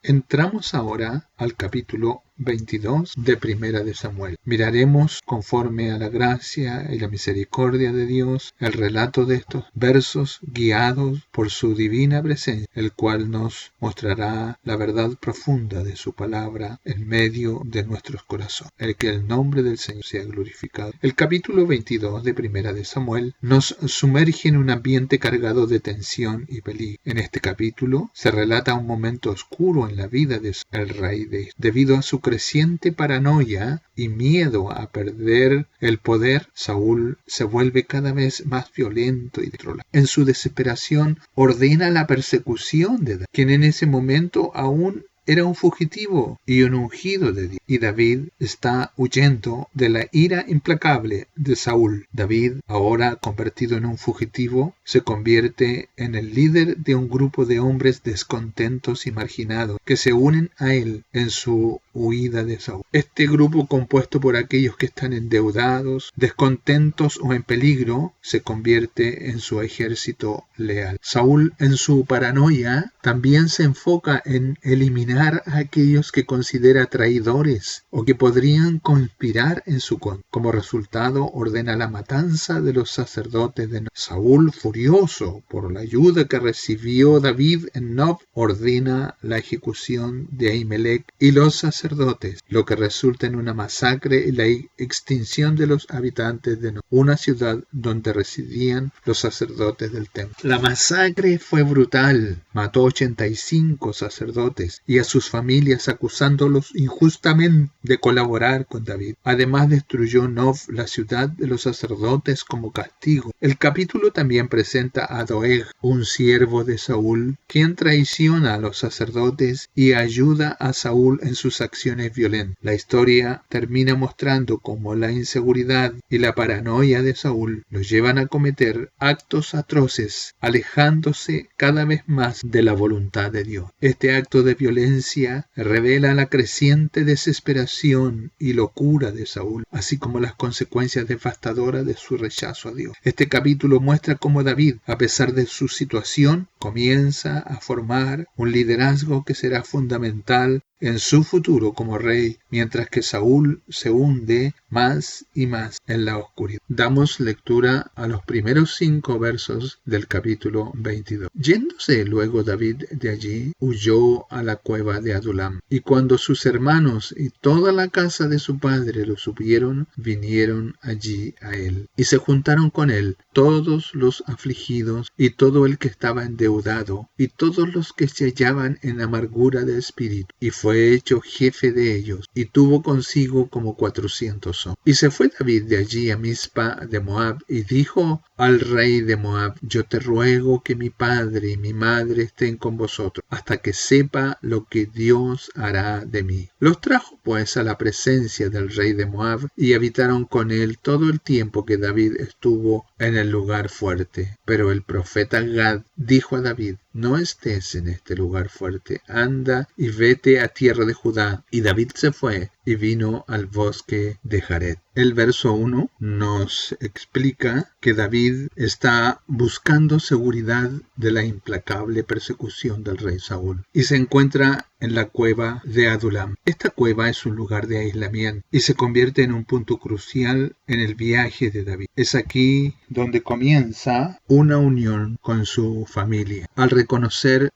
Entramos ahora al capítulo 22 de Primera de Samuel. Miraremos, conforme a la gracia y la misericordia de Dios, el relato de estos versos guiados por su divina presencia, el cual nos mostrará la verdad profunda de su palabra en medio de nuestros corazones. El que el nombre del Señor sea glorificado. El capítulo 22 de Primera de Samuel nos sumerge en un ambiente cargado de tensión y peligro. En este capítulo se relata un momento oscuro en la vida del rey debido a su creciente paranoia y miedo a perder el poder. Saúl se vuelve cada vez más violento y descontrolado. En su desesperación ordena la persecución de David, quien en ese momento aún era un fugitivo y un ungido de Dios, y David está huyendo de la ira implacable de Saúl. David, ahora convertido en un fugitivo, se convierte en el líder de un grupo de hombres descontentos y marginados que se unen a él en su huida de Saúl. Este grupo, compuesto por aquellos que están endeudados, descontentos o en peligro, se convierte en su ejército leal. Saúl, en su paranoia, también se enfoca en eliminar a aquellos que considera traidores o que podrían conspirar en su contra. Como resultado, ordena la matanza de los sacerdotes de Nob. Saúl, furioso por la ayuda que recibió David en Nob, ordena la ejecución de Ahimelech y los sacerdotes, lo que resulta en una masacre y la extinción de los habitantes de Nob, una ciudad donde residían los sacerdotes del templo. La masacre fue brutal, mató 85 sacerdotes y a sus familias, acusándolos injustamente de colaborar con David. Además, destruyó Nob, la ciudad de los sacerdotes, como castigo. El capítulo también presenta a Doeg, un siervo de Saúl, quien traiciona a los sacerdotes y ayuda a Saúl en sus acciones violentas. La historia termina mostrando cómo la inseguridad y la paranoia de Saúl lo llevan a cometer actos atroces, alejándose cada vez más de la voluntad de Dios. Este acto de violencia revela la creciente desesperación y locura de Saúl, así como las consecuencias devastadoras de su rechazo a Dios. Este capítulo muestra cómo David, a pesar de su situación, comienza a formar un liderazgo que será fundamental en su futuro como rey, mientras que Saúl se hunde más y más en la oscuridad. Damos lectura a los primeros 5 versos del capítulo 22. Yéndose luego David de allí, huyó a la cueva de Adulam, y cuando sus hermanos y toda la casa de su padre lo supieron, vinieron allí a él, y se juntaron con él todos los afligidos y todo el que estaba endeudado, y todos los que se hallaban en amargura de espíritu, y fue hecho jefe de ellos, y tuvo consigo como 400 hombres. Y se fue David de allí a Mizpa de Moab, y dijo al rey de Moab: yo te ruego que mi padre y mi madre estén con vosotros, hasta que sepa lo que Dios hará de mí. Los trajo pues a la presencia del rey de Moab, y habitaron con él todo el tiempo que David estuvo en el lugar fuerte. Pero el profeta Gad dijo a David: no estés en este lugar fuerte, anda y vete a tierra de Judá. Y David se fue y vino al bosque de Jared. El verso 1 nos explica que David está buscando seguridad de la implacable persecución del rey Saúl y se encuentra en la cueva de Adulam. Esta cueva es un lugar de aislamiento y se convierte en un punto crucial en el viaje de David. Es aquí donde comienza una unión con su familia. Al reconocer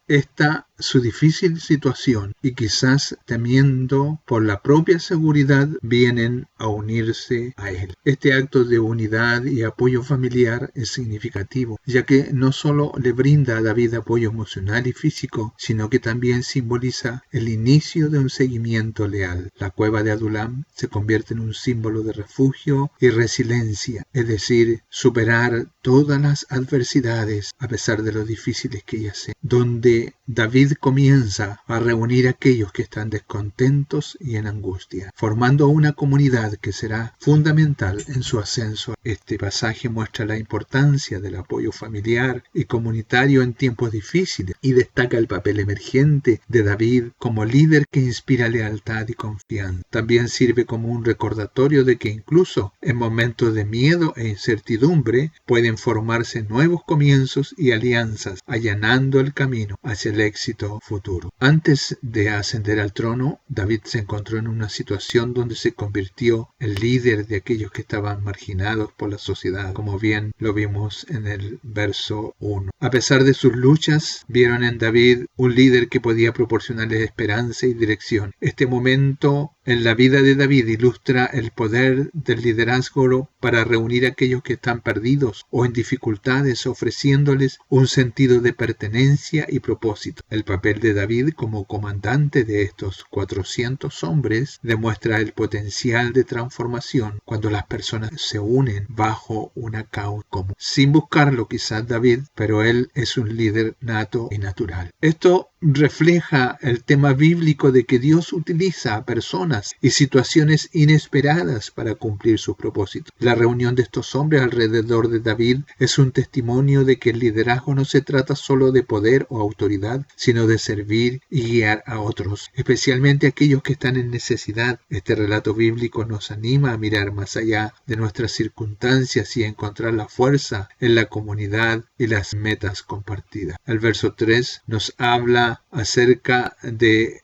su difícil situación y quizás temiendo por la propia seguridad, vienen a unirse a él. Este acto de unidad y apoyo familiar es significativo, ya que no solo le brinda a David apoyo emocional y físico, sino que también simboliza el inicio de un seguimiento leal. La cueva de Adulam se convierte en un símbolo de refugio y resiliencia, es decir, superar todas las adversidades a pesar de lo difíciles que ellas sean, donde David comienza a reunir a aquellos que están descontentos y en angustia, formando una comunidad que será fundamental en su ascenso. Este pasaje muestra la importancia del apoyo familiar y comunitario en tiempos difíciles y destaca el papel emergente de David como líder que inspira lealtad y confianza. También sirve como un recordatorio de que incluso en momentos de miedo e incertidumbre pueden formarse nuevos comienzos y alianzas, allanando el camino hacia el éxito éxito futuro. Antes de ascender al trono, David se encontró en una situación donde se convirtió en líder de aquellos que estaban marginados por la sociedad, como bien lo vimos en el verso 1. A pesar de sus luchas, vieron en David un líder que podía proporcionarles esperanza y dirección. Este momento en la vida de David ilustra el poder del liderazgo para reunir a aquellos que están perdidos o en dificultades, ofreciéndoles un sentido de pertenencia y propósito. El papel de David como comandante de estos 400 hombres demuestra el potencial de transformación cuando las personas se unen bajo una causa común. Sin buscarlo quizás David, pero él es un líder nato y natural. Esto refleja el tema bíblico de que Dios utiliza a personas y situaciones inesperadas para cumplir sus propósitos. La reunión de estos hombres alrededor de David es un testimonio de que el liderazgo no se trata solo de poder o autoridad, sino de servir y guiar a otros, especialmente aquellos que están en necesidad. Este relato bíblico nos anima a mirar más allá de nuestras circunstancias y a encontrar la fuerza en la comunidad y las metas compartidas. El verso 3 nos habla acerca de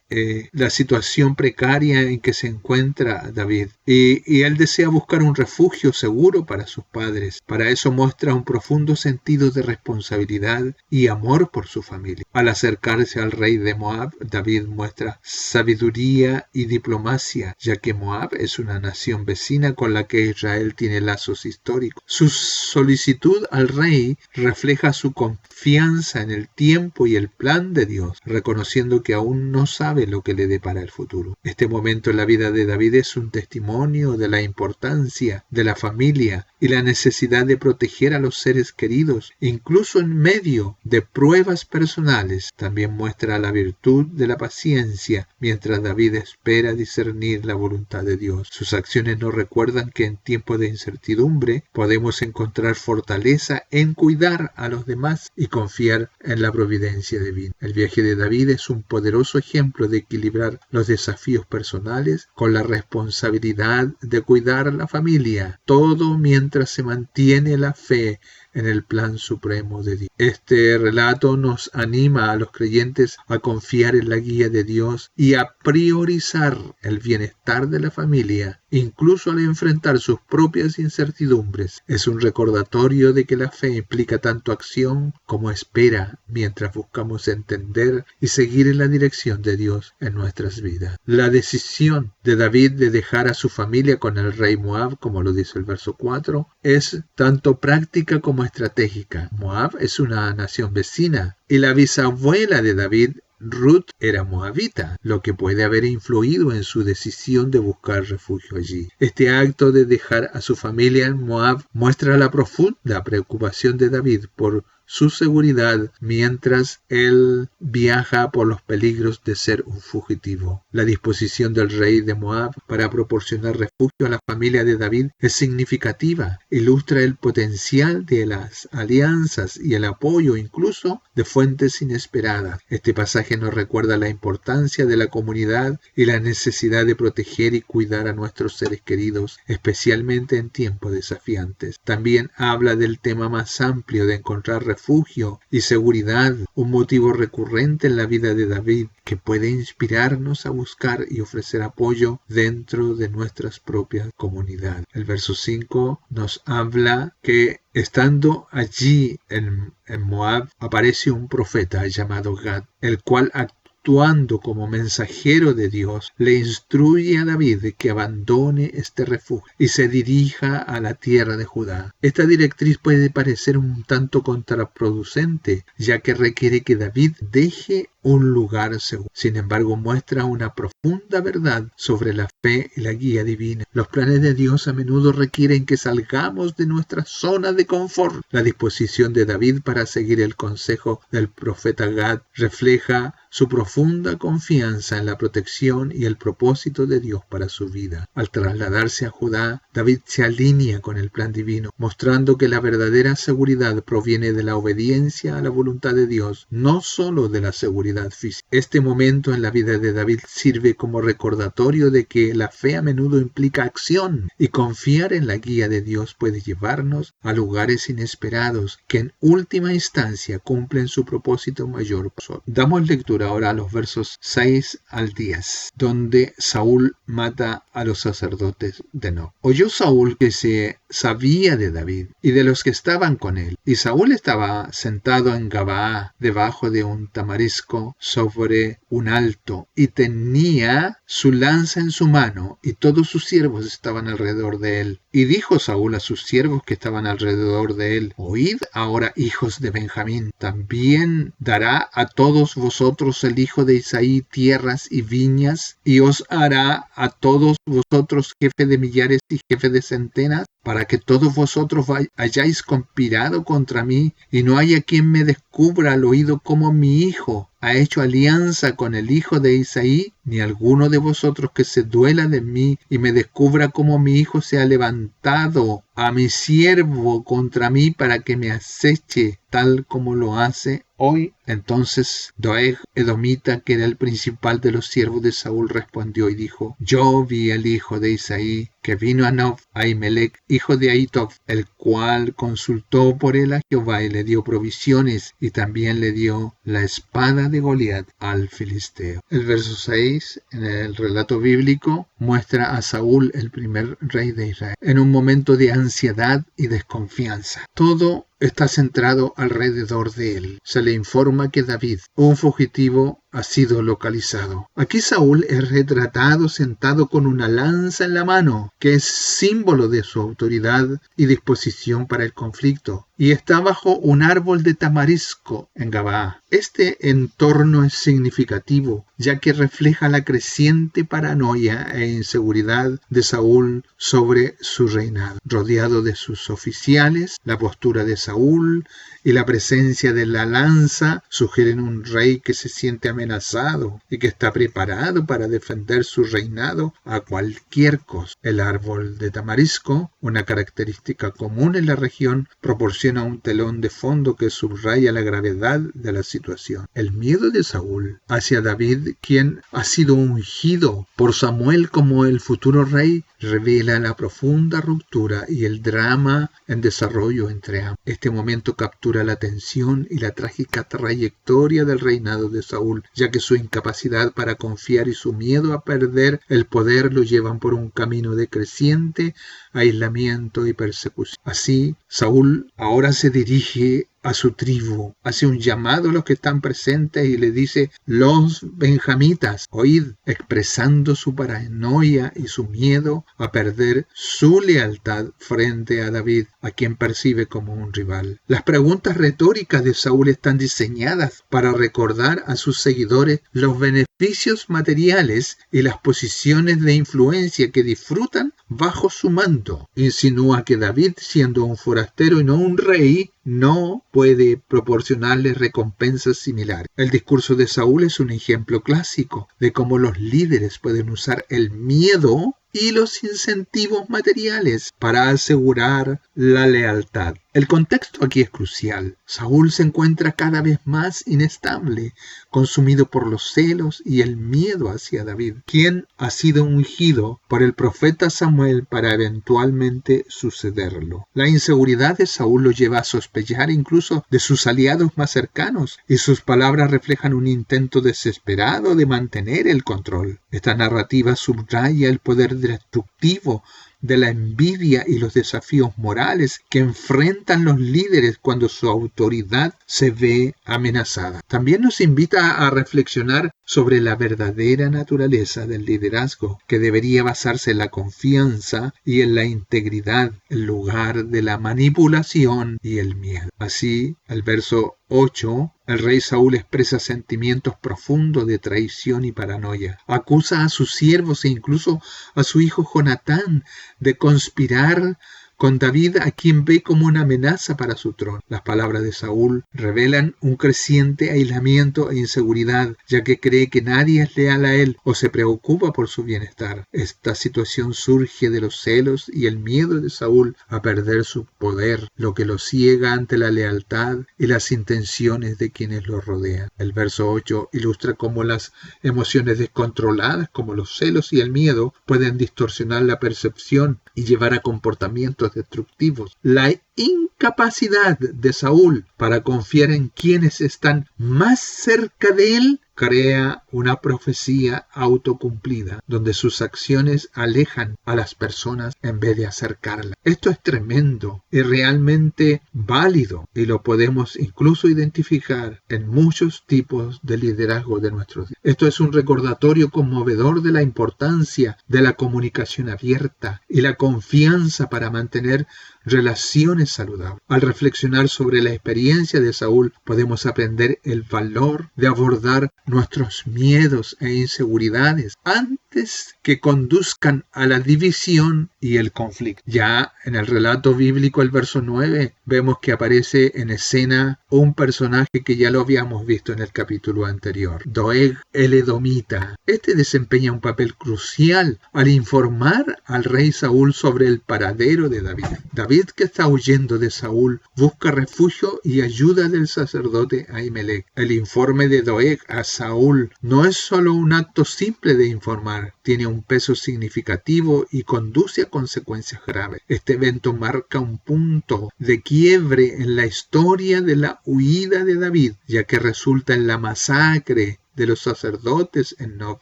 la situación precaria en que se encuentra David y él desea buscar un refugio seguro para sus padres. Para eso muestra un profundo sentido de responsabilidad y amor por su familia. Al acercarse al rey de Moab, David muestra sabiduría y diplomacia, ya que Moab es una nación vecina con la que Israel tiene lazos históricos. Su solicitud al rey refleja su confianza en el tiempo y el plan de Dios, reconociendo que aún no sabe lo que le depara el futuro. Este momento en la vida de David es un testimonio de la importancia de la familia y la necesidad de proteger a los seres queridos, incluso en medio de pruebas personales. También muestra la virtud de la paciencia mientras David espera discernir la voluntad de Dios. Sus acciones nos recuerdan que en tiempos de incertidumbre podemos encontrar fortaleza en cuidar a los demás y confiar en la providencia divina. El viaje de David es un poderoso ejemplo de equilibrar los desafíos personales con la responsabilidad de cuidar a la familia, todo mientras se mantiene la fe en el plan supremo de Dios. Este relato nos anima a los creyentes a confiar en la guía de Dios y a priorizar el bienestar de la familia, incluso al enfrentar sus propias incertidumbres. Es un recordatorio de que la fe implica tanto acción como espera mientras buscamos entender y seguir en la dirección de Dios en nuestras vidas. La decisión de David de dejar a su familia con el rey Moab, como lo dice el verso 4, es tanto práctica como estratégica. Moab es una nación vecina y la bisabuela de David, Ruth, era moabita, lo que puede haber influido en su decisión de buscar refugio allí. Este acto de dejar a su familia en Moab muestra la profunda preocupación de David por su seguridad mientras él viaja por los peligros de ser un fugitivo. La disposición del rey de Moab para proporcionar refugio a la familia de David es significativa. Ilustra el potencial de las alianzas y el apoyo incluso de fuentes inesperadas. Este pasaje nos recuerda la importancia de la comunidad y la necesidad de proteger y cuidar a nuestros seres queridos, especialmente en tiempos desafiantes. También habla del tema más amplio de encontrar refugio y seguridad, un motivo recurrente en la vida de David que puede inspirarnos a buscar y ofrecer apoyo dentro de nuestras propias comunidades. El verso 5 nos habla que estando allí en Moab aparece un profeta llamado Gad, el cual actuando como mensajero de Dios, le instruye a David que abandone este refugio y se dirija a la tierra de Judá. Esta directriz puede parecer un tanto contraproducente, ya que requiere que David deje un lugar seguro. Sin embargo, muestra una profunda verdad sobre la fe y la guía divina. Los planes de Dios a menudo requieren que salgamos de nuestra zona de confort. La disposición de David para seguir el consejo del profeta Gad refleja su profunda profunda confianza en la protección y el propósito de Dios para su vida. Al trasladarse a Judá, David se alinea con el plan divino, mostrando que la verdadera seguridad proviene de la obediencia a la voluntad de Dios, no solo de la seguridad física. Este momento en la vida de David sirve como recordatorio de que la fe a menudo implica acción, y confiar en la guía de Dios puede llevarnos a lugares inesperados que en última instancia cumplen su propósito mayor. Damos lectura ahora a los versos 6 al 10, donde Saúl mata a los sacerdotes de Nob. Oyó Saúl que se sabía de David y de los que estaban con él, y Saúl estaba sentado en Gabaa, debajo de un tamarisco sobre un alto, y tenía su lanza en su mano, y todos sus siervos estaban alrededor de él. Y dijo Saúl a sus siervos que estaban alrededor de él: Oíd ahora, hijos de Benjamín, también dará a todos vosotros el hijo de Isaí tierras y viñas, y os hará a todos vosotros jefe de millares y jefe de centenas, para que todos vosotros hayáis conspirado contra mí, y no haya quien me descubra al oído cómo mi hijo ha hecho alianza con el hijo de Isaí, ni alguno de vosotros que se duela de mí y me descubra cómo mi hijo se ha levantado a mi siervo contra mí para que me aceche tal como lo hace hoy. Entonces Doeg, edomita, que era el principal de los siervos de Saúl, respondió y dijo: Yo vi al hijo de Isaí que vino a Nob, a Ahimelech, hijo de Ahitob, el cual consultó por él a Jehová y le dio provisiones, y también le dio la espada de Goliat al filisteo. El verso 6 en el relato bíblico muestra a Saúl, el primer rey de Israel, en un momento de ansiedad y desconfianza. Todo está centrado alrededor de él. Se le informa que David, un fugitivo, ha sido localizado. Aquí Saúl es retratado sentado con una lanza en la mano, que es símbolo de su autoridad y disposición para el conflicto, y está bajo un árbol de tamarisco en Gabaa. Este entorno es significativo, ya que refleja la creciente paranoia e inseguridad de Saúl sobre su reinado. Rodeado de sus oficiales, la postura de Saúl y la presencia de la lanza sugieren un rey que se siente amenazado y que está preparado para defender su reinado a cualquier costo. El árbol de tamarisco, una característica común en la región, proporciona un telón de fondo que subraya la gravedad de la situación. El miedo de Saúl hacia David, quien ha sido ungido por Samuel como el futuro rey, revela la profunda ruptura y el drama en desarrollo entre ambos. Este momento captura la tensión y la trágica trayectoria del reinado de Saúl, ya que su incapacidad para confiar y su miedo a perder el poder lo llevan por un camino de creciente aislamiento y persecución. Así, Saúl ahora se dirige a su tribu, hace un llamado a los que están presentes y le dice: los benjamitas, oíd, expresando su paranoia y su miedo a perder su lealtad frente a David, a quien percibe como un rival. Las preguntas retóricas de Saúl están diseñadas para recordar a sus seguidores los beneficios materiales y las posiciones de influencia que disfrutan bajo su mando. Insinúa que David, siendo un forastero y no un rey, no puede proporcionarle recompensas similares. El discurso de Saúl es un ejemplo clásico de cómo los líderes pueden usar el miedo y los incentivos materiales para asegurar la lealtad. El contexto aquí es crucial. Saúl se encuentra cada vez más inestable, consumido por los celos y el miedo hacia David, quien ha sido ungido por el profeta Samuel para eventualmente sucederlo. La inseguridad de Saúl lo lleva a sospechar incluso de sus aliados más cercanos, y sus palabras reflejan un intento desesperado de mantener el control. Esta narrativa subraya el poder destructivo de la envidia y los desafíos morales que enfrentan los líderes cuando su autoridad se ve amenazada. También nos invita a reflexionar sobre la verdadera naturaleza del liderazgo, que debería basarse en la confianza y en la integridad, en lugar de la manipulación y el miedo. Así, el verso 8, el rey Saúl expresa sentimientos profundos de traición y paranoia. Acusa a sus siervos e incluso a su hijo Jonatán de conspirar con David, a quien ve como una amenaza para su trono. Las palabras de Saúl revelan un creciente aislamiento e inseguridad, ya que cree que nadie es leal a él o se preocupa por su bienestar. Esta situación surge de los celos y el miedo de Saúl a perder su poder, lo que lo ciega ante la lealtad y las intenciones de quienes lo rodean. El verso 8 ilustra cómo las emociones descontroladas, como los celos y el miedo, pueden distorsionar la percepción y llevar a comportamientos destructivos. La incapacidad de Saúl para confiar en quienes están más cerca de él crea una profecía autocumplida, donde sus acciones alejan a las personas en vez de acercarlas. Esto es tremendo y realmente válido, y lo podemos incluso identificar en muchos tipos de liderazgo de nuestros días. Esto es un recordatorio conmovedor de la importancia de la comunicación abierta y la confianza para mantener relaciones saludables. Al reflexionar sobre la experiencia de Saúl, podemos aprender el valor de abordar nuestros miedos e inseguridades antes que conduzcan a la división y el conflicto. Ya en el relato bíblico, el verso 9, vemos que aparece en escena un personaje que ya lo habíamos visto en el capítulo anterior, Doeg el Edomita. Este desempeña un papel crucial al informar al rey Saúl sobre el paradero de David. David, que está huyendo de Saúl, busca refugio y ayuda del sacerdote Ahimelech. El informe de Doeg a Saúl no es solo un acto simple de informar, tiene un peso significativo y conduce a consecuencias graves. Este evento marca un punto de quiebre en la historia de la huida de David, ya que resulta en la masacre de los sacerdotes en Nob,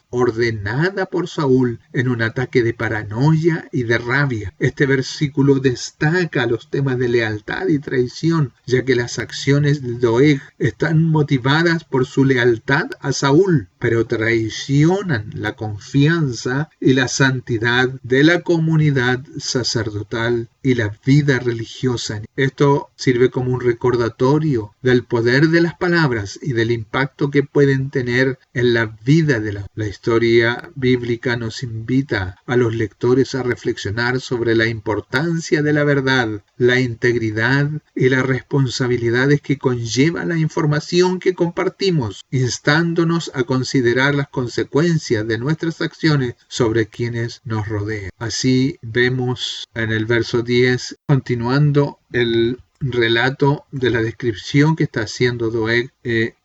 ordenada por Saúl en un ataque de paranoia y de rabia. Este versículo destaca los temas de lealtad y traición, ya que las acciones de Doeg están motivadas por su lealtad a Saúl, pero traicionan la confianza y la santidad de la comunidad sacerdotal y la vida religiosa. Esto sirve como un recordatorio del poder de las palabras y del impacto que pueden tener en la vida de la historia bíblica. Nos invita a los lectores a reflexionar sobre la importancia de la verdad, la integridad y las responsabilidades que conlleva la información que compartimos, instándonos a considerar las consecuencias de nuestras acciones sobre quienes nos rodean. Así vemos en el verso 10, continuando el relato de la descripción que está haciendo Doeg,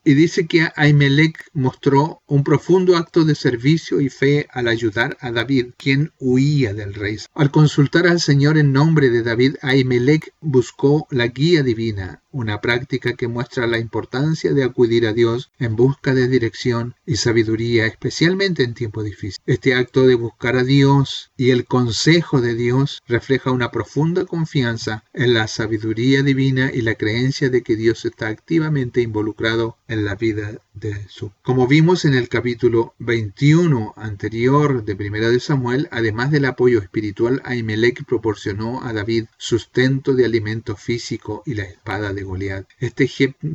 y dice que Ahimelech mostró un profundo acto de servicio y fe al ayudar a David, quien huía del rey. Al consultar al Señor en nombre de David, Ahimelech buscó la guía divina, una práctica que muestra la importancia de acudir a Dios en busca de dirección y sabiduría, especialmente en tiempos difíciles. Este acto de buscar a Dios y el consejo de Dios refleja una profunda confianza en la sabiduría divina y la creencia de que Dios está activamente involucrado en la vida de su. Como vimos en el capítulo 21 anterior de Primera de Samuel, además del apoyo espiritual, Ahimelech proporcionó a David sustento de alimento físico y la espada de Goliat. Este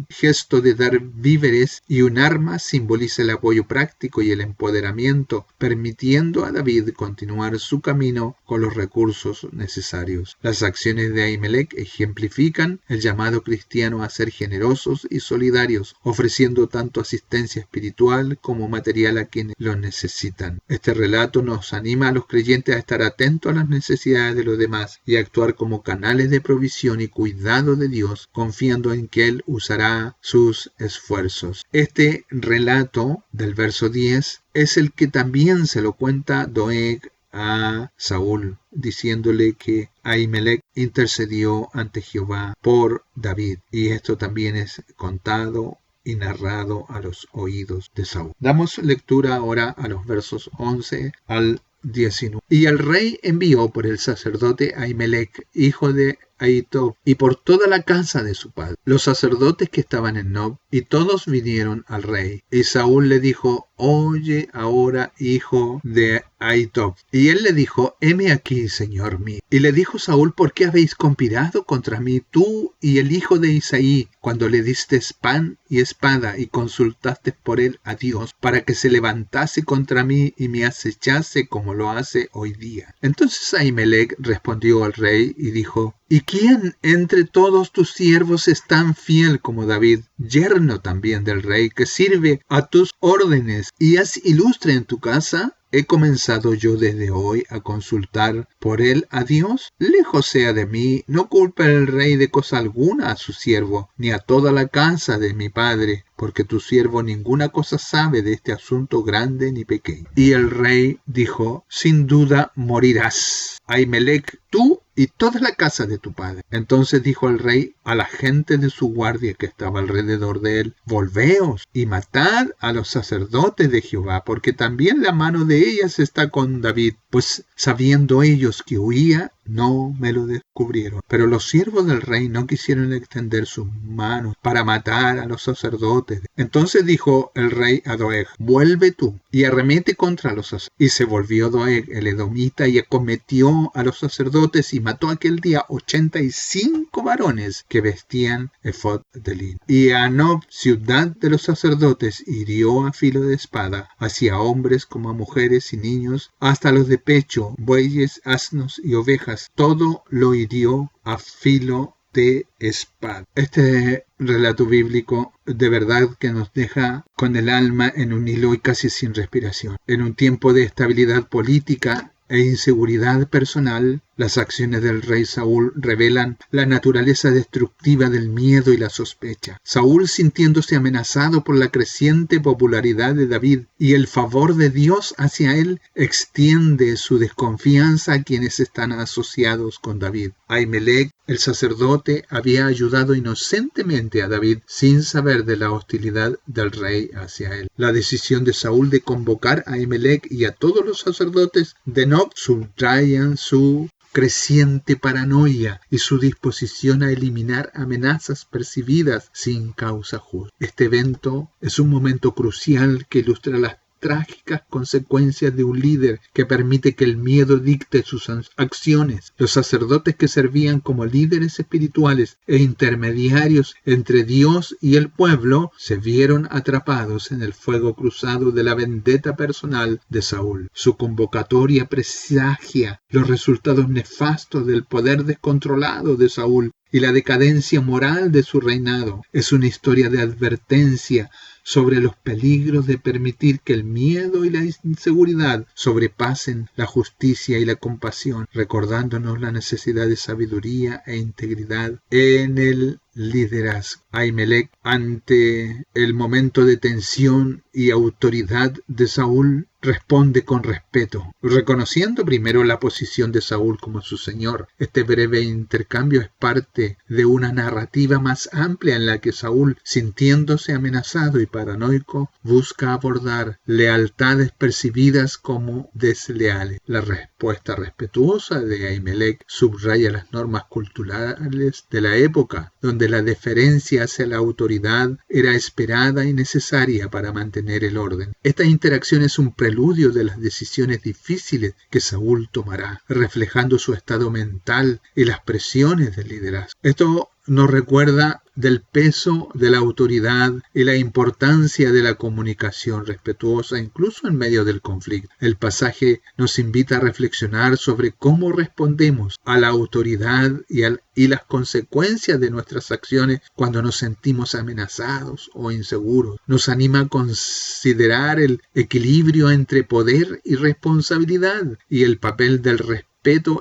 gesto de dar víveres y un arma simboliza el apoyo práctico y el empoderamiento, permitiendo a David continuar su camino con los recursos necesarios. Las acciones de Ahimelech ejemplifican el llamado cristiano a ser generosos y solidarios, ofreciendo tanto asistencia espiritual como material a quienes lo necesitan. Este relato nos anima a los creyentes a estar atentos a las necesidades de los demás y a actuar como canales de provisión y cuidado de Dios, confiando en que Él usará sus esfuerzos. Este relato del verso 10 es el que también se lo cuenta Doeg a Saúl, diciéndole que Ahimelech intercedió ante Jehová por David, y esto también es contado y narrado a los oídos de Saúl. Damos lectura ahora a los versos 11 al 19. Y el rey envió por el sacerdote Ahimelech, hijo de Ahitob, y por toda la casa de su padre, los sacerdotes que estaban en Nob, y todos vinieron al rey. Y Saúl le dijo: oye ahora, hijo de Ahitob. Y él le dijo: heme aquí, señor mío. Y le dijo Saúl: ¿por qué habéis conspirado contra mí, tú y el hijo de Isaí, cuando le diste pan y espada y consultaste por él a Dios, para que se levantase contra mí y me acechase como como lo hace hoy día. Entonces Ahimelech respondió al rey y dijo: ¿Y quién entre todos tus siervos es tan fiel como David, yerno también del rey, que sirve a tus órdenes y es ilustre en tu casa? ¿He comenzado yo desde hoy a consultar por él a Dios? Lejos sea de mí, no culpe el rey de cosa alguna a su siervo, ni a toda la casa de mi padre, porque tu siervo ninguna cosa sabe de este asunto grande ni pequeño. Y el rey dijo: sin duda morirás, Ahimelech, tú y toda la casa de tu padre. Entonces dijo el rey a la gente de su guardia que estaba alrededor de él: volveos y matad a los sacerdotes de Jehová, porque también la mano de ellas está con David. Pues sabiendo ellos que huía, no me lo descubrieron. Pero los siervos del rey no quisieron extender sus manos para matar a los sacerdotes. Entonces dijo el rey a Doeg: vuelve tú y arremete contra los sacerdotes. Y se volvió Doeg el edomita y acometió a los sacerdotes y mató aquel día 85 varones que vestían efod de lino. Y a Nob, ciudad de los sacerdotes, hirió a filo de espada, hacia hombres como a mujeres y niños, hasta los de pecho, bueyes, asnos y ovejas. Todo lo hirió a filo de espada. Este relato bíblico de verdad que nos deja con el alma en un hilo y casi sin respiración. En un tiempo de estabilidad política e inseguridad personal, las acciones del rey Saúl revelan la naturaleza destructiva del miedo y la sospecha. Saúl, sintiéndose amenazado por la creciente popularidad de David y el favor de Dios hacia él, extiende su desconfianza a quienes están asociados con David. Ahimelech, el sacerdote, había ayudado inocentemente a David sin saber de la hostilidad del rey hacia él. La decisión de Saúl de convocar a Ahimelech y a todos los sacerdotes de Nob subrayan su creciente paranoia y su disposición a eliminar amenazas percibidas sin causa justa. Este evento es un momento crucial que ilustra las trágicas consecuencias de un líder que permite que el miedo dicte sus acciones. Los sacerdotes, que servían como líderes espirituales e intermediarios entre Dios y el pueblo, se vieron atrapados en el fuego cruzado de la vendetta personal de Saúl. Su convocatoria presagia los resultados nefastos del poder descontrolado de Saúl y la decadencia moral de su reinado. Es una historia de advertencia sobre los peligros de permitir que el miedo y la inseguridad sobrepasen la justicia y la compasión, recordándonos la necesidad de sabiduría e integridad en el liderazgo. Ahimelech, ante el momento de tensión y autoridad de Saúl, responde con respeto, reconociendo primero la posición de Saúl como su señor. Este breve intercambio es parte de una narrativa más amplia en la que Saúl, sintiéndose amenazado y paranoico, busca abordar lealtades percibidas como desleales. La respuesta respetuosa de Ahimelech subraya las normas culturales de la época, donde la deferencia hacia la autoridad era esperada y necesaria para mantener el orden. Esta interacción es un preludio de las decisiones difíciles que Saúl tomará, reflejando su estado mental y las presiones del liderazgo. Esto nos recuerda del peso de la autoridad y la importancia de la comunicación respetuosa incluso en medio del conflicto. El pasaje nos invita a reflexionar sobre cómo respondemos a la autoridad y las consecuencias de nuestras acciones cuando nos sentimos amenazados o inseguros. Nos anima a considerar el equilibrio entre poder y responsabilidad y el papel del respeto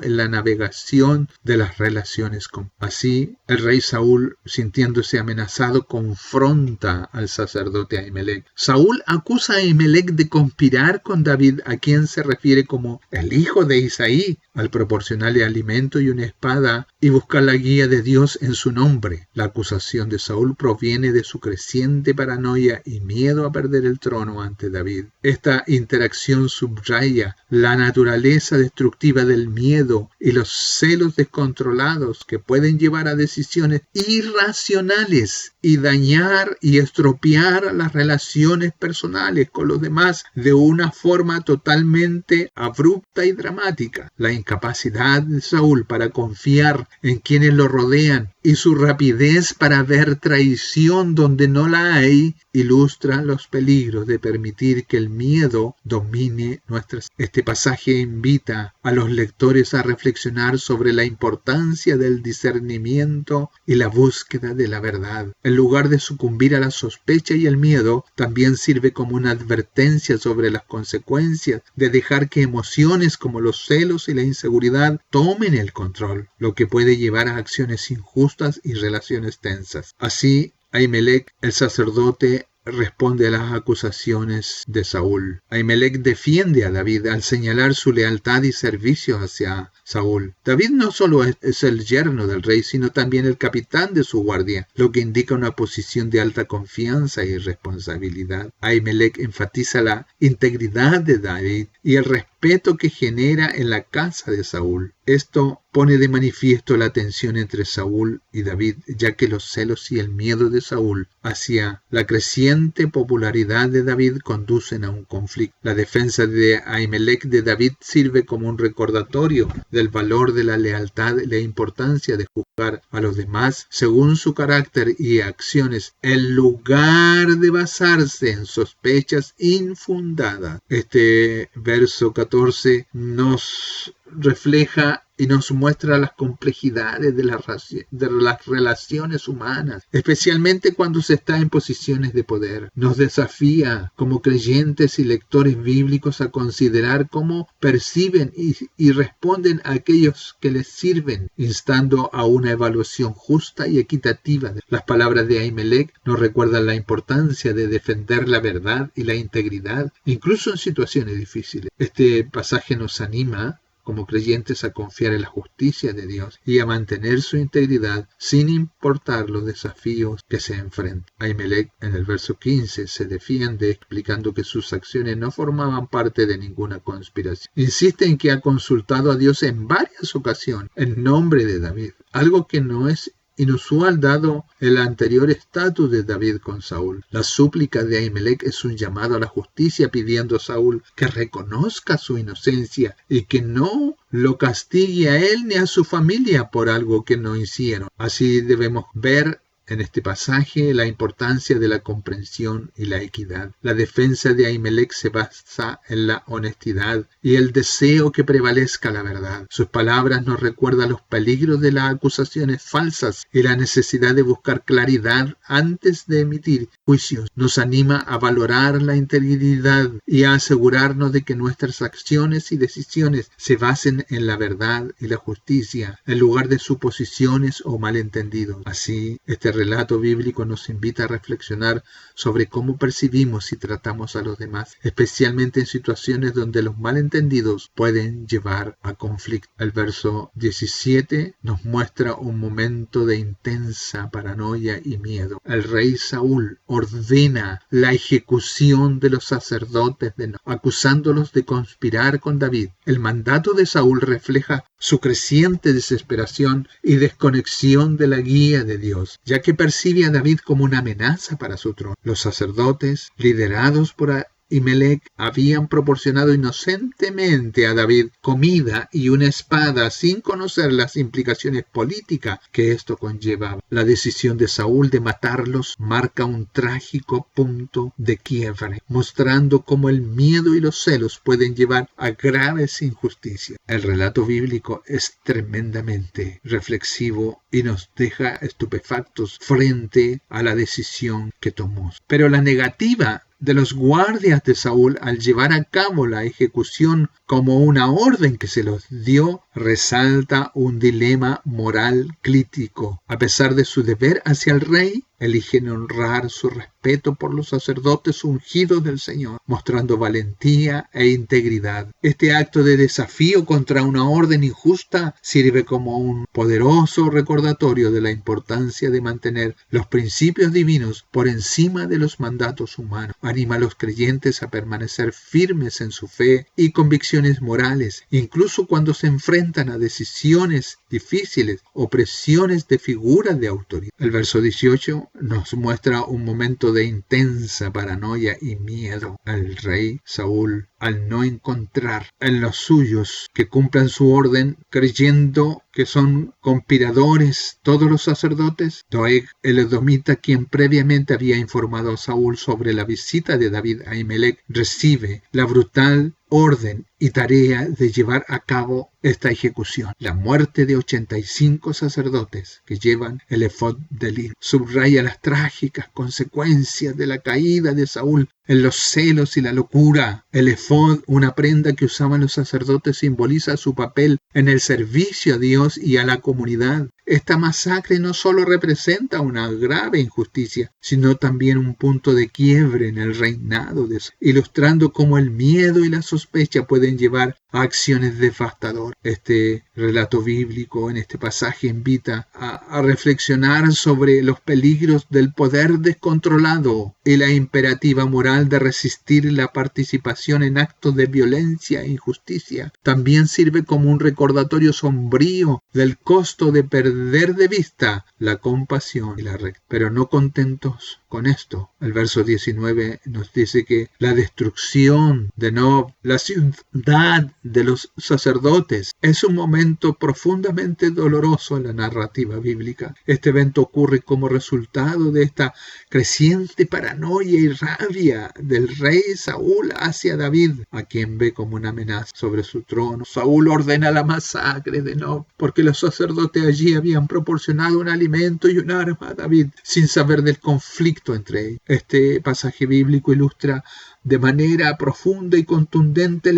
en la navegación de las relaciones. Así, el rey Saúl, sintiéndose amenazado, confronta al sacerdote Ahimelech. Saúl acusa a Ahimelech de conspirar con David, a quien se refiere como el hijo de Isaí, al proporcionarle alimento y una espada y buscar la guía de Dios en su nombre. La acusación de Saúl proviene de su creciente paranoia y miedo a perder el trono ante David. Esta interacción subraya la naturaleza destructiva del miedo y los celos descontrolados que pueden llevar a decisiones irracionales y dañar y estropear las relaciones personales con los demás de una forma totalmente abrupta y dramática. La incapacidad de Saúl para confiar en quienes lo rodean y su rapidez para ver traición donde no la hay ilustra los peligros de permitir que el miedo domine nuestras. Este pasaje invita a los lectores a reflexionar sobre la importancia del discernimiento y la búsqueda de la verdad. En lugar de sucumbir a la sospecha y el miedo, también sirve como una advertencia sobre las consecuencias de dejar que emociones como los celos y la inseguridad tomen el control, lo que puede llevar a acciones injustas y relaciones tensas. Así, Ahimelech, el sacerdote, responde a las acusaciones de Saúl. Ahimelech defiende a David al señalar su lealtad y servicio hacia Saúl. David no solo es el yerno del rey, sino también el capitán de su guardia, lo que indica una posición de alta confianza y responsabilidad. Ahimelech enfatiza la integridad de David y el respeto que genera en la casa de Saúl. Esto pone de manifiesto la tensión entre Saúl y David, ya que los celos y el miedo de Saúl hacia la creciente popularidad de David conducen a un conflicto. La defensa de Ahimelech de David sirve como un recordatorio del valor de la lealtad y la importancia de juzgar a los demás según su carácter y acciones, en lugar de basarse en sospechas infundadas. Este verso 14 nos refleja y nos muestra las complejidades de las relaciones humanas, especialmente cuando se está en posiciones de poder. Nos desafía como creyentes y lectores bíblicos a considerar cómo perciben y responden a aquellos que les sirven, instando a una evaluación justa y equitativa. Las palabras de Ahimelech nos recuerdan la importancia de defender la verdad y la integridad, incluso en situaciones difíciles. Este pasaje nos anima como creyentes a confiar en la justicia de Dios y a mantener su integridad sin importar los desafíos que se enfrentan. Ahimelech en el verso 15 se defiende explicando que sus acciones no formaban parte de ninguna conspiración. Insiste en que ha consultado a Dios en varias ocasiones en nombre de David, algo que no es inusual dado el anterior estatus de David con Saúl. La súplica de Ahimelech es un llamado a la justicia pidiendo a Saúl que reconozca su inocencia y que no lo castigue a él ni a su familia por algo que no hicieron. Así debemos ver en este pasaje la importancia de la comprensión y la equidad. La defensa de Ahimelech se basa en la honestidad y el deseo que prevalezca la verdad. Sus palabras nos recuerdan los peligros de las acusaciones falsas y la necesidad de buscar claridad antes de emitir juicios. Nos anima a valorar la integridad y a asegurarnos de que nuestras acciones y decisiones se basen en la verdad y la justicia, en lugar de suposiciones o malentendidos. Así, este relato bíblico nos invita a reflexionar sobre cómo percibimos y tratamos a los demás, especialmente en situaciones donde los malentendidos pueden llevar a conflicto. El verso 17 nos muestra un momento de intensa paranoia y miedo. El rey Saúl ordena la ejecución de los sacerdotes acusándolos de conspirar con David. El mandato de Saúl refleja su creciente desesperación y desconexión de la guía de Dios, ya que percibe a David como una amenaza para su trono. Los sacerdotes, liderados por Ahimelech, habían proporcionado inocentemente a David comida y una espada sin conocer las implicaciones políticas que esto conllevaba. La decisión de Saúl de matarlos marca un trágico punto de quiebre, mostrando cómo el miedo y los celos pueden llevar a graves injusticias. El relato bíblico es tremendamente reflexivo y nos deja estupefactos frente a la decisión que tomó. Pero la negativa de los guardias de Saúl al llevar a cabo la ejecución como una orden que se los dio, resalta un dilema moral crítico. A pesar de su deber hacia el rey, eligen honrar su respeto por los sacerdotes ungidos del Señor, mostrando valentía e integridad. Este acto de desafío contra una orden injusta sirve como un poderoso recordatorio de la importancia de mantener los principios divinos por encima de los mandatos humanos. Anima a los creyentes a permanecer firmes en su fe y convicciones morales, incluso cuando se enfrentan enfrentan a decisiones difíciles o presiones de figuras de autoridad. El verso 18 nos muestra un momento de intensa paranoia y miedo al rey Saúl al no encontrar en los suyos que cumplan su orden, creyendo que son conspiradores todos los sacerdotes. Doeg el edomita, quien previamente había informado a Saúl sobre la visita de David a Ahimelech, recibe la brutal orden y tarea de llevar a cabo esta ejecución. La muerte de 85 sacerdotes que llevan el efod de lino subraya las trágicas consecuencias de la caída de Saúl en los celos y la locura. El efod, una prenda que usaban los sacerdotes, simboliza su papel en el servicio a Dios y a la comunidad. Esta masacre no solo representa una grave injusticia, sino también un punto de quiebre en el reinado de Saúl, ilustrando cómo el miedo y la sospecha pueden llevar a acciones devastadoras. Este relato bíblico en este pasaje invita a reflexionar sobre los peligros del poder descontrolado y la imperativa moral de resistir la participación en actos de violencia e injusticia. También sirve como un recordatorio sombrío del costo de perder de vista la compasión y la rectitud. Pero no contentos con esto, el verso 19 nos dice que la destrucción de Nob, la ciudad de los sacerdotes, es un momento profundamente doloroso en la narrativa bíblica. Este evento ocurre como resultado de esta creciente paranoia y rabia del rey Saúl hacia David, a quien ve como una amenaza sobre su trono. Saúl ordena la masacre de Nob porque los sacerdotes allí habían proporcionado un alimento y un arma a David sin saber del conflicto entre ellos. Este pasaje bíblico ilustra de manera profunda y contundente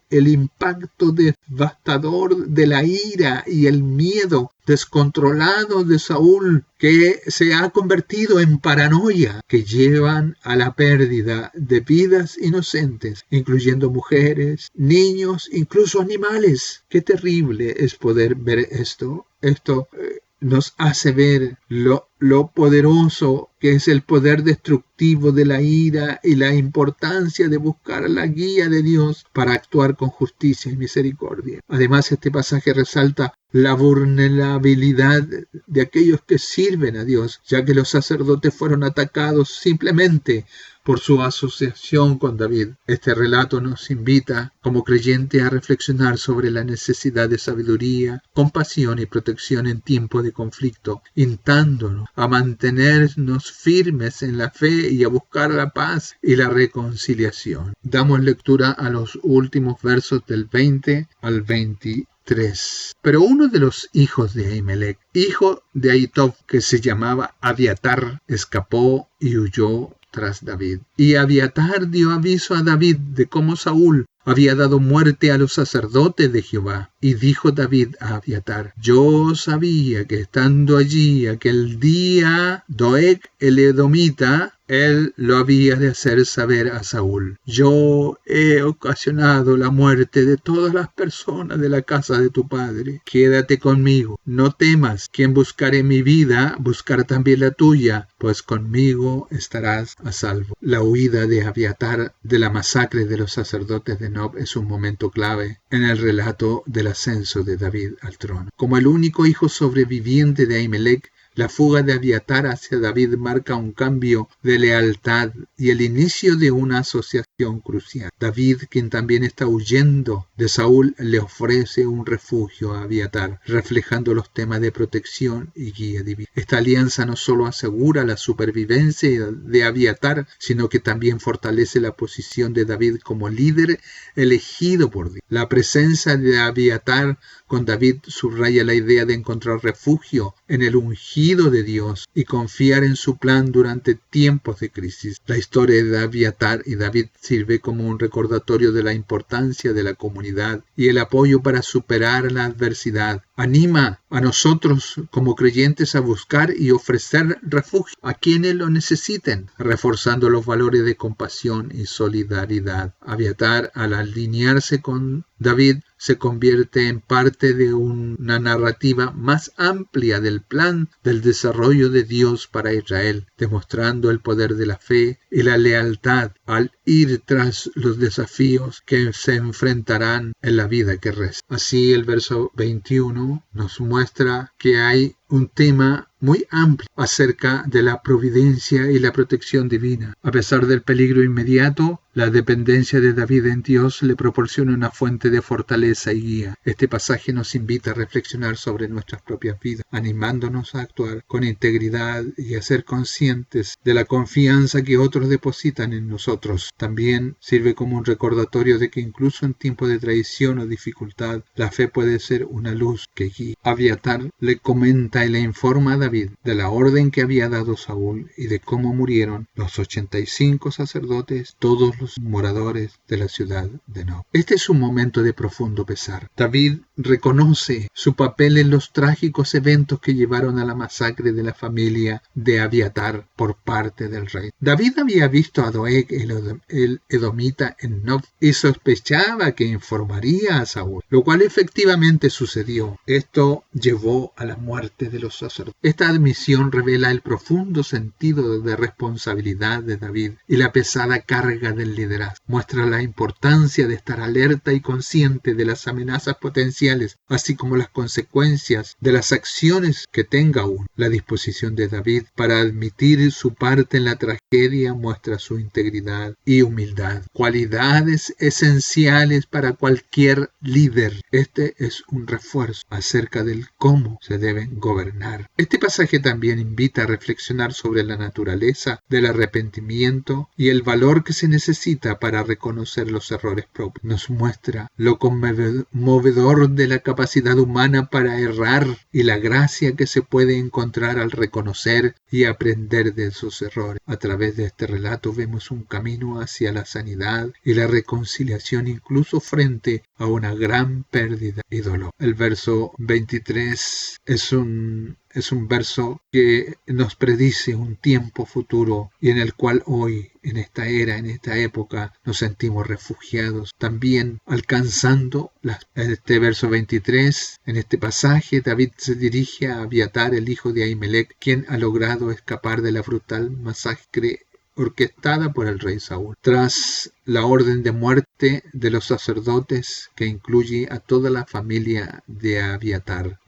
el impacto devastador de la ira y el miedo descontrolado de Saúl, que se ha convertido en paranoia, que llevan a la pérdida de vidas inocentes, incluyendo mujeres, niños, incluso animales. Qué terrible es poder ver esto. Esto nos hace ver lo poderoso que es el poder destructivo de la ira y la importancia de buscar la guía de Dios para actuar con justicia y misericordia. Además, este pasaje resalta la vulnerabilidad de aquellos que sirven a Dios, ya que los sacerdotes fueron atacados simplemente por su asociación con David. Este relato nos invita como creyentes a reflexionar sobre la necesidad de sabiduría, compasión y protección en tiempo de conflicto, instando a mantenernos firmes en la fe y a buscar la paz y la reconciliación. Damos lectura a los últimos versos del 20 al 23. Pero uno de los hijos de Ahimelech, hijo de Ahitob, que se llamaba Abiatar, escapó y huyó tras David. Y Abiatar dio aviso a David de cómo Saúl había dado muerte a los sacerdotes de Jehová. Y dijo David a Abiatar: yo sabía que estando allí aquel día Doeg el edomita, él lo había de hacer saber a Saúl. Yo he ocasionado la muerte de todas las personas de la casa de tu padre. Quédate conmigo, no temas. Quien buscare mi vida, buscará también la tuya, pues conmigo estarás a salvo. La huida de Abiatar de la masacre de los sacerdotes de Nob es un momento clave en el relato del ascenso de David al trono. Como el único hijo sobreviviente de Ahimelech, la fuga de Abiatar hacia David marca un cambio de lealtad y el inicio de una asociación crucial. David, quien también está huyendo de Saúl, le ofrece un refugio a Abiatar, reflejando los temas de protección y guía divina. Esta alianza no solo asegura la supervivencia de Abiatar, sino que también fortalece la posición de David como líder elegido por Dios. La presencia de Abiatar con David subraya la idea de encontrar refugio en el ungido de Dios y confiar en su plan durante tiempos de crisis. La historia de Abiatar y David sirve como un recordatorio de la importancia de la comunidad y el apoyo para superar la adversidad. Anima a nosotros como creyentes a buscar y ofrecer refugio a quienes lo necesiten, reforzando los valores de compasión y solidaridad. Abiatar, al alinearse con David se convierte en parte de una narrativa más amplia del plan del desarrollo de Dios para Israel, demostrando el poder de la fe y la lealtad al ir tras los desafíos que se enfrentarán en la vida que resta. Así el verso 21 nos muestra que hay un tema muy amplio acerca de la providencia y la protección divina. A pesar del peligro inmediato, la dependencia de David en Dios le proporciona una fuente de fortaleza y guía. Este pasaje nos invita a reflexionar sobre nuestras propias vidas, animándonos a actuar con integridad y a ser conscientes de la confianza que otros depositan en nosotros. También sirve como un recordatorio de que incluso en tiempos de traición o dificultad, la fe puede ser una luz que guía. Abiatar le comenta y le informa a David de la orden que había dado Saúl y de cómo murieron los 85 sacerdotes, todos los moradores de la ciudad de Nob. Este es un momento de profundo pesar. David reconoce su papel en los trágicos eventos que llevaron a la masacre de la familia de Abiatar por parte del rey. David había visto a Doeg, el edomita, en Nob y sospechaba que informaría a Saúl, lo cual efectivamente sucedió. Esto llevó a la muerte de los sacerdotes. Esta admisión revela el profundo sentido de responsabilidad de David y la pesada carga del liderazgo. Muestra la importancia de estar alerta y consciente de las amenazas potenciales, así como las consecuencias de las acciones que tenga uno. La disposición de David para admitir su parte en la tragedia muestra su integridad y humildad, cualidades esenciales para cualquier líder. Este es un refuerzo acerca del cómo se deben gobernar. Este pasaje también invita a reflexionar sobre la naturaleza del arrepentimiento y el valor que se necesita para reconocer los errores propios. Nos muestra lo conmovedor de la capacidad humana para errar y la gracia que se puede encontrar al reconocer y aprender de esos errores. A través de este relato vemos un camino hacia la sanidad y la reconciliación incluso frente a una gran pérdida y dolor. El verso 23 es un verso que nos predice un tiempo futuro y en el cual hoy, en esta era, en esta época, nos sentimos refugiados. También alcanzando este verso 23, en este pasaje, David se dirige a Abiatar, el hijo de Ahimelech, quien ha logrado escapar de la brutal masacre orquestada por el rey Saúl. Tras la orden de muerte de los sacerdotes, que incluye a toda la familia de Abiatar,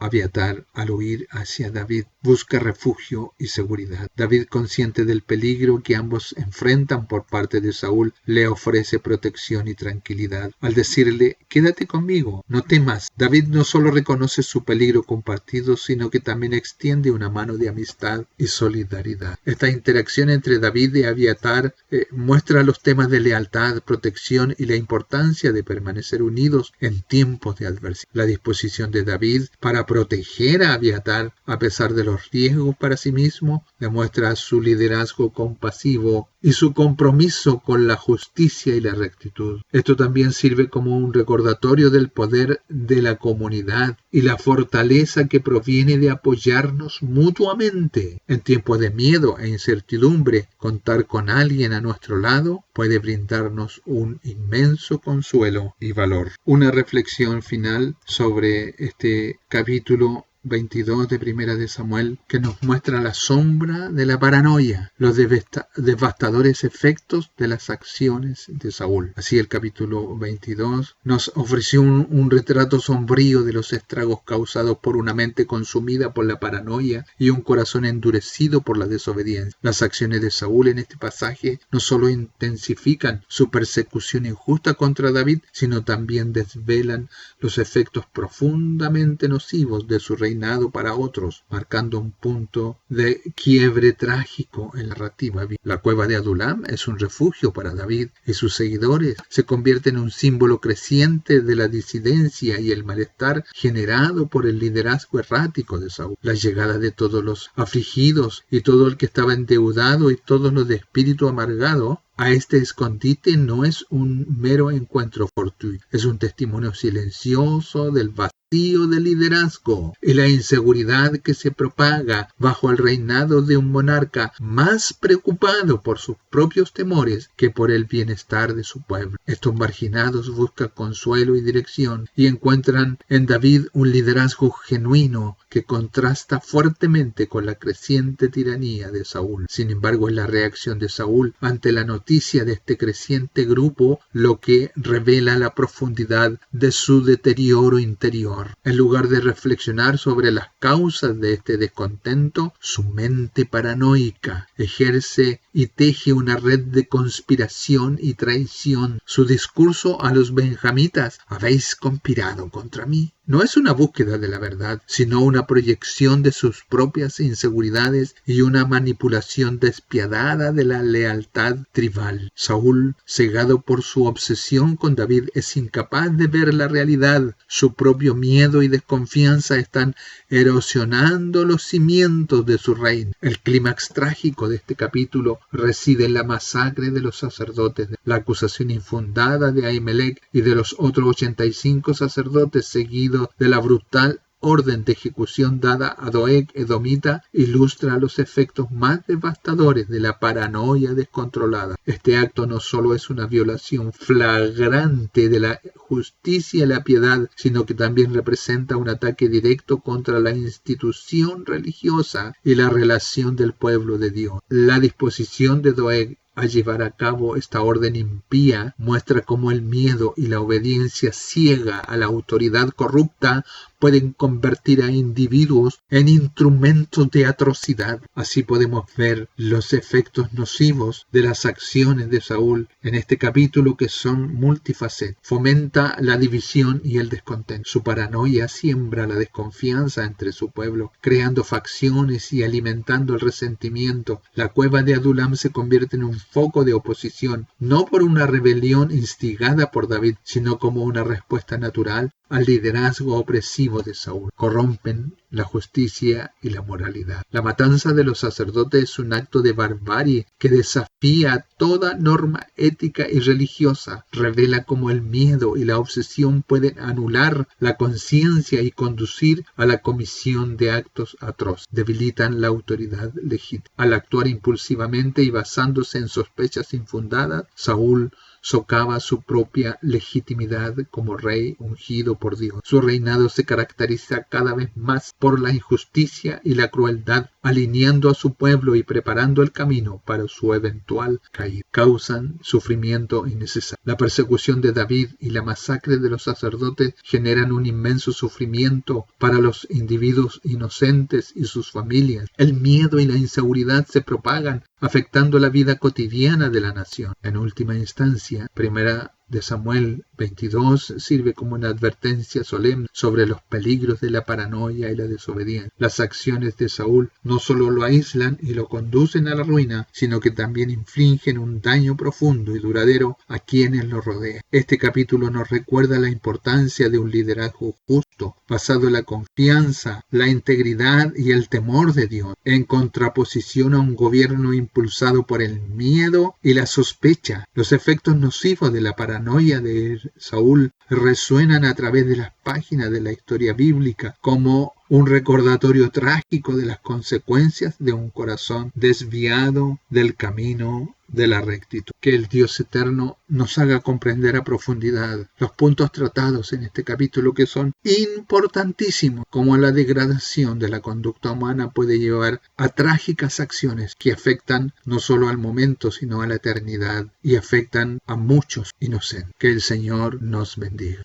al huir hacia David, busca refugio y seguridad. David, consciente del peligro que ambos enfrentan por parte de Saúl, le ofrece protección y tranquilidad. Al decirle, quédate conmigo, no temas, David no solo reconoce su peligro compartido, sino que también extiende una mano de amistad y solidaridad. Esta interacción entre David y Abiatar muestra los temas de lealtad, protección y la importancia de permanecer unidos en tiempos de adversidad. La disposición de David para proteger a Abiatar a pesar de los riesgos para sí mismo demuestra su liderazgo compasivo y su compromiso con la justicia y la rectitud. Esto también sirve como un recordatorio del poder de la comunidad y la fortaleza que proviene de apoyarnos mutuamente. En tiempos de miedo e incertidumbre, contar con alguien a nuestro lado puede brindarnos un inmenso consuelo y valor. Una reflexión final sobre este capítulo 22 de Primera de Samuel, que nos muestra la sombra de la paranoia, los devastadores efectos de las acciones de Saúl. Así el capítulo 22 nos ofreció un retrato sombrío de los estragos causados por una mente consumida por la paranoia y un corazón endurecido por la desobediencia. Las acciones de Saúl en este pasaje no solo intensifican su persecución injusta contra David, sino también desvelan los efectos profundamente nocivos de su reinado para otros, marcando un punto de quiebre trágico en la narrativa. La cueva de Adulam es un refugio para David y sus seguidores. Se convierte en un símbolo creciente de la disidencia y el malestar generado por el liderazgo errático de Saúl. La llegada de todos los afligidos y todo el que estaba endeudado y todos los de espíritu amargado a este escondite no es un mero encuentro fortuito, es un testimonio silencioso del vacío vacío de liderazgo y la inseguridad que se propaga bajo el reinado de un monarca más preocupado por sus propios temores que por el bienestar de su pueblo. Estos marginados buscan consuelo y dirección y encuentran en David un liderazgo genuino que contrasta fuertemente con la creciente tiranía de Saúl. Sin embargo, es la reacción de Saúl ante la noticia de este creciente grupo lo que revela la profundidad de su deterioro interior. En lugar de reflexionar sobre las causas de este descontento, su mente paranoica ejerce y teje una red de conspiración y traición. Su discurso a los benjamitas: habéis conspirado contra mí, no es una búsqueda de la verdad, sino una proyección de sus propias inseguridades y una manipulación despiadada de la lealtad tribal. Saúl, cegado por su obsesión con David, es incapaz de ver la realidad. Su propio miedo y desconfianza están erosionando los cimientos de su reino. El clímax trágico de este capítulo reside en la masacre de los sacerdotes, la acusación infundada de Ahimelech y de los otros 85 sacerdotes, seguido de la brutal orden de ejecución dada a Doeg edomita, ilustra los efectos más devastadores de la paranoia descontrolada. Este acto no solo es una violación flagrante de la justicia y la piedad, sino que también representa un ataque directo contra la institución religiosa y la relación del pueblo de Dios. La disposición de Doeg a llevar a cabo esta orden impía muestra cómo el miedo y la obediencia ciega a la autoridad corrupta pueden convertir a individuos en instrumentos de atrocidad. Así podemos ver los efectos nocivos de las acciones de Saúl en este capítulo, que son multifacéticos. Fomenta la división y el descontento. Su paranoia siembra la desconfianza entre su pueblo, creando facciones y alimentando el resentimiento. La cueva de Adulam se convierte en un foco de oposición, no por una rebelión instigada por David, sino como una respuesta natural al liderazgo opresivo de Saúl. Corrompen la justicia y la moralidad. La matanza de los sacerdotes es un acto de barbarie que desafía toda norma ética y religiosa. Revela cómo el miedo y la obsesión pueden anular la conciencia y conducir a la comisión de actos atroces. Debilitan la autoridad legítima. Al actuar impulsivamente y basándose en sospechas infundadas, Saúl socava su propia legitimidad como rey ungido por Dios. Su reinado se caracteriza cada vez más por la injusticia y la crueldad, alineando a su pueblo y preparando el camino para su eventual caída. Causan sufrimiento innecesario. La persecución de David y la masacre de los sacerdotes generan un inmenso sufrimiento para los individuos inocentes y sus familias. El miedo y la inseguridad se propagan, afectando la vida cotidiana de la nación. En última instancia, Primera de Samuel 22 sirve como una advertencia solemne sobre los peligros de la paranoia y la desobediencia. Las acciones de Saúl no solo lo aíslan y lo conducen a la ruina, sino que también infligen un daño profundo y duradero a quienes lo rodean. Este capítulo nos recuerda la importancia de un liderazgo justo, basado en la confianza, la integridad y el temor de Dios, en contraposición a un gobierno impulsado por el miedo y la sospecha. Los efectos nocivos de la paranoia de Saúl resuenan a través de las páginas de la historia bíblica como un recordatorio trágico de las consecuencias de un corazón desviado del camino de la rectitud. Que el Dios eterno nos haga comprender a profundidad los puntos tratados en este capítulo, que son importantísimos, como la degradación de la conducta humana puede llevar a trágicas acciones que afectan no solo al momento, sino a la eternidad, y afectan a muchos inocentes. Que el Señor nos bendiga.